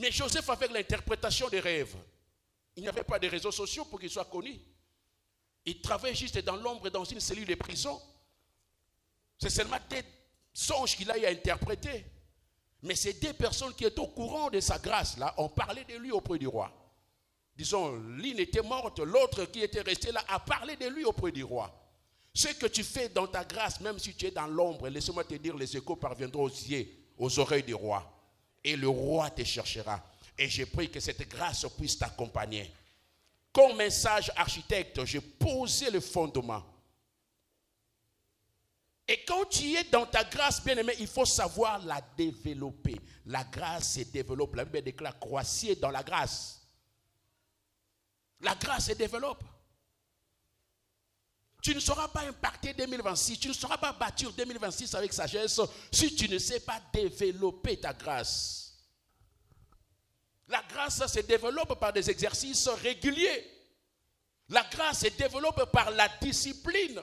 Mais Joseph, avec l'interprétation des rêves, il n'y avait pas de réseaux sociaux pour qu'il soit connu. Il travaillait juste dans l'ombre, dans une cellule de prison. C'est seulement des songes qu'il a eu à interpréter. Mais ces deux personnes qui étaient au courant de sa grâce, là, ont parlé de lui auprès du roi. Disons, l'une était morte, l'autre qui était resté là a parlé de lui auprès du roi. Ce que tu fais dans ta grâce, même si tu es dans l'ombre, laisse-moi te dire, les échos parviendront aux yeux, aux oreilles du roi. Et le roi te cherchera. Et je prie que cette grâce puisse t'accompagner. Comme un sage architecte, j'ai posé le fondement. Et quand tu es dans ta grâce, bien-aimé, il faut savoir la développer. La grâce se développe. La Bible déclare, croissez dans la grâce. La grâce se développe. Tu ne seras pas impacté 2026, tu ne seras pas bâtir 2026 avec sagesse si tu ne sais pas développer ta grâce. La grâce se développe par des exercices réguliers. La grâce se développe par la discipline.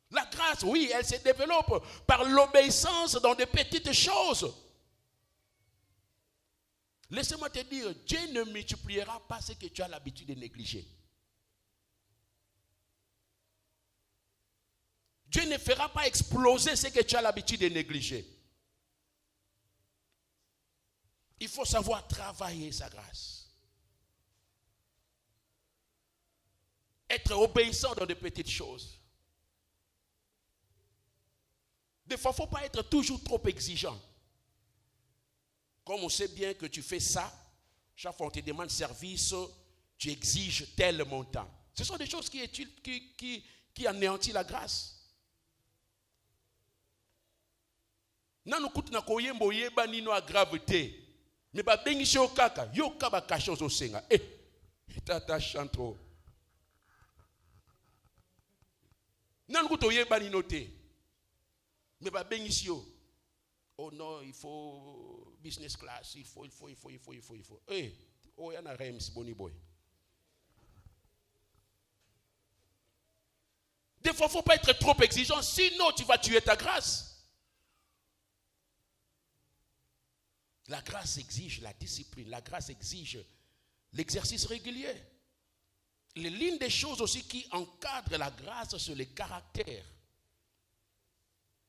La grâce, oui, elle se développe par l'obéissance dans des petites choses. Laissez-moi te dire, Dieu ne multipliera pas ce que tu as l'habitude de négliger. Dieu ne fera pas exploser ce que tu as l'habitude de négliger. Il faut savoir travailler sa grâce. Être obéissant dans de petites choses. Des fois, il ne faut pas être toujours trop exigeant. Comme on sait bien que tu fais ça, chaque fois qu'on te demande service, tu exiges tel montant. Ce sont des choses qui anéantissent la grâce. Nanu kutu na koyembo yeba nino agravité. Mais ba bengishe okaka, yo kaba kashon zo senga. Tata chantro. Nanu kutu yeba nino te. Mais ba bengishe yo. Oh non, il faut business class, il faut. Oh yana rems boni boy. Des fois, il ne faut pas être trop exigeant, sinon tu vas tuer ta grâce. La grâce exige la discipline, la grâce exige l'exercice régulier. L'une des choses aussi qui encadre la grâce, c'est le caractère.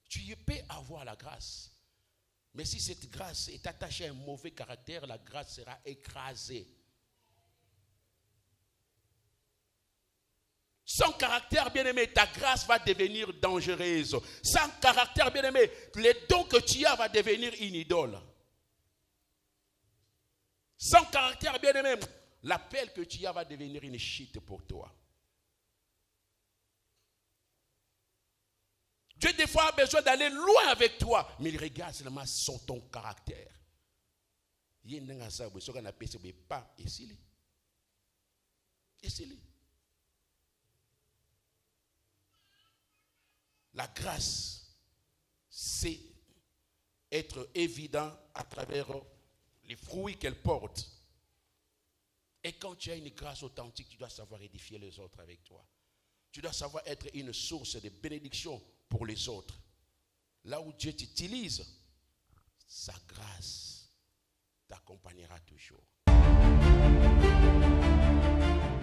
Tu peux avoir la grâce, mais si cette grâce est attachée à un mauvais caractère, la grâce sera écrasée. Sans caractère, bien-aimé, ta grâce va devenir dangereuse. Sans caractère, bien-aimé, les dons que tu as va devenir une idole. Sans caractère, bien-aimé, l'appel que tu as va devenir une chute pour toi. Dieu, des fois, a besoin d'aller loin avec toi, mais il regarde seulement son ton caractère. La grâce, c'est être évident à travers les fruits qu'elle porte. Et quand tu as une grâce authentique, tu dois savoir édifier les autres avec toi. Tu dois savoir être une source de bénédiction pour les autres. Là où Dieu t'utilise, sa grâce t'accompagnera toujours.